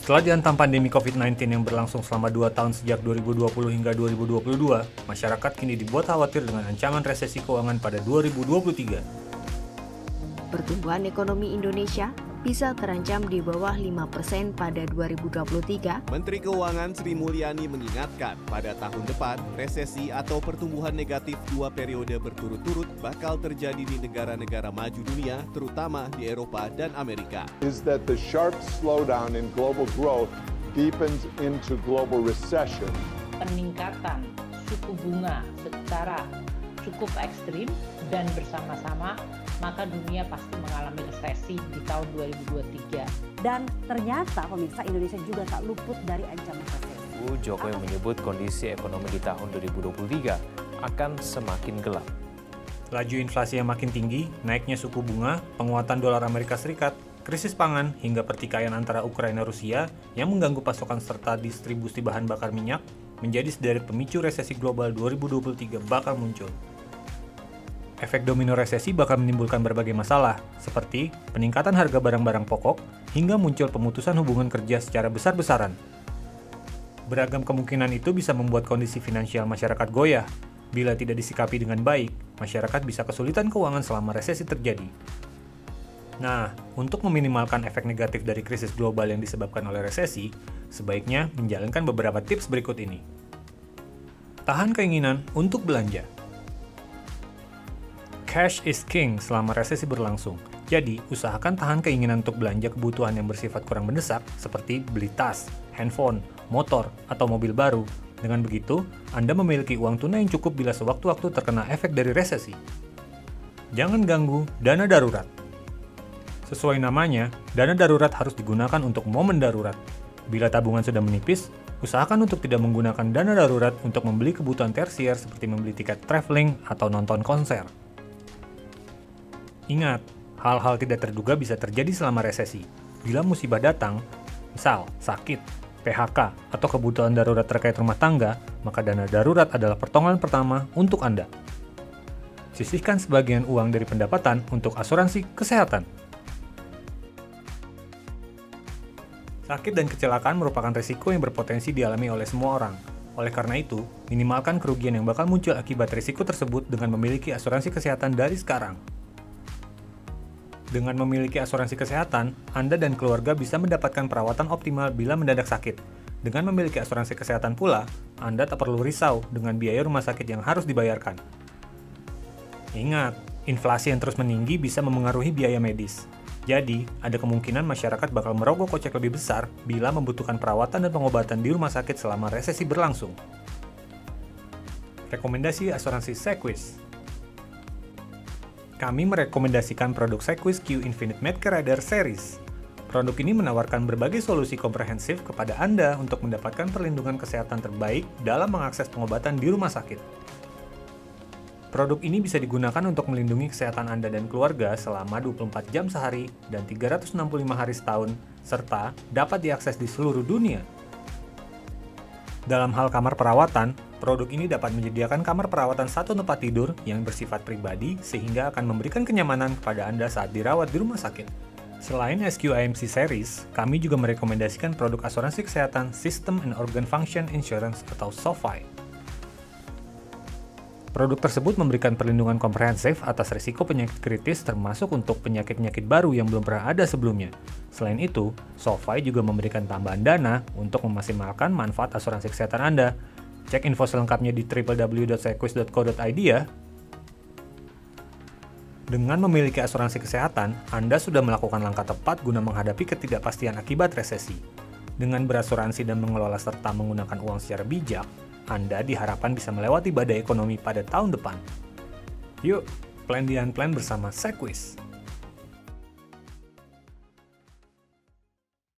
Setelah dihantam pandemi COVID-19 yang berlangsung selama 2 tahun sejak 2020 hingga 2022, masyarakat kini dibuat khawatir dengan ancaman resesi keuangan pada 2023. Pertumbuhan ekonomi Indonesia bisa terancam di bawah 5% pada 2023. Menteri Keuangan Sri Mulyani mengingatkan pada tahun depan resesi atau pertumbuhan negatif 2 periode berturut-turut bakal terjadi di negara-negara maju dunia, terutama di Eropa dan Amerika. Is that the sharp slowdown in global growth deepens into global recession. Peningkatan suku bunga secara cukup ekstrim dan bersama-sama, maka dunia pasti mengalami resesi di tahun 2023. Dan ternyata pemirsa, Indonesia juga tak luput dari ancaman resesi. Jokowi menyebut kondisi ekonomi di tahun 2023 akan semakin gelap. Laju inflasi yang makin tinggi, naiknya suku bunga, penguatan dolar Amerika Serikat, krisis pangan, hingga pertikaian antara Ukraina-Rusia yang mengganggu pasokan serta distribusi bahan bakar minyak menjadi sederet pemicu resesi global 2023 bakal muncul. Efek domino resesi bakal menimbulkan berbagai masalah, seperti peningkatan harga barang-barang pokok hingga muncul pemutusan hubungan kerja secara besar-besaran. Beragam kemungkinan itu bisa membuat kondisi finansial masyarakat goyah. Bila tidak disikapi dengan baik, masyarakat bisa kesulitan keuangan selama resesi terjadi. Nah, untuk meminimalkan efek negatif dari krisis global yang disebabkan oleh resesi, sebaiknya menjalankan beberapa tips berikut ini. Tahan keinginan untuk belanja. Cash is king selama resesi berlangsung. Jadi, usahakan tahan keinginan untuk belanja kebutuhan yang bersifat kurang mendesak, seperti beli tas, handphone, motor, atau mobil baru. Dengan begitu, Anda memiliki uang tunai yang cukup bila sewaktu-waktu terkena efek dari resesi. Jangan ganggu dana darurat. Sesuai namanya, dana darurat harus digunakan untuk momen darurat. Bila tabungan sudah menipis, usahakan untuk tidak menggunakan dana darurat untuk membeli kebutuhan tersier seperti membeli tiket traveling atau nonton konser. Ingat, hal-hal tidak terduga bisa terjadi selama resesi. Bila musibah datang, misal sakit, PHK, atau kebutuhan darurat terkait rumah tangga, maka dana darurat adalah pertolongan pertama untuk Anda. Sisihkan sebagian uang dari pendapatan untuk asuransi kesehatan. Sakit dan kecelakaan merupakan risiko yang berpotensi dialami oleh semua orang. Oleh karena itu, minimalkan kerugian yang bakal muncul akibat risiko tersebut dengan memiliki asuransi kesehatan dari sekarang. Dengan memiliki asuransi kesehatan, Anda dan keluarga bisa mendapatkan perawatan optimal bila mendadak sakit. Dengan memiliki asuransi kesehatan pula, Anda tak perlu risau dengan biaya rumah sakit yang harus dibayarkan. Ingat, inflasi yang terus meninggi bisa memengaruhi biaya medis. Jadi, ada kemungkinan masyarakat bakal merogoh kocek lebih besar bila membutuhkan perawatan dan pengobatan di rumah sakit selama resesi berlangsung. Rekomendasi asuransi Sequis. Kami merekomendasikan produk Sequis Q Infinite Medcare Rider Series. Produk ini menawarkan berbagai solusi komprehensif kepada Anda untuk mendapatkan perlindungan kesehatan terbaik dalam mengakses pengobatan di rumah sakit. Produk ini bisa digunakan untuk melindungi kesehatan Anda dan keluarga selama 24 jam sehari dan 365 hari setahun, serta dapat diakses di seluruh dunia. Dalam hal kamar perawatan, produk ini dapat menyediakan kamar perawatan satu tempat tidur yang bersifat pribadi sehingga akan memberikan kenyamanan kepada Anda saat dirawat di rumah sakit. Selain SQIMC Series, kami juga merekomendasikan produk asuransi kesehatan System and Organ Function Insurance atau SOFI. Produk tersebut memberikan perlindungan komprehensif atas risiko penyakit kritis termasuk untuk penyakit-penyakit baru yang belum pernah ada sebelumnya. Selain itu, SOFI juga memberikan tambahan dana untuk memaksimalkan manfaat asuransi kesehatan Anda. Cek info selengkapnya di www.sequis.co.id ya. Dengan memiliki asuransi kesehatan, Anda sudah melakukan langkah tepat guna menghadapi ketidakpastian akibat resesi. Dengan berasuransi dan mengelola serta menggunakan uang secara bijak, Anda diharapkan bisa melewati badai ekonomi pada tahun depan. Yuk, plan bersama Sequis.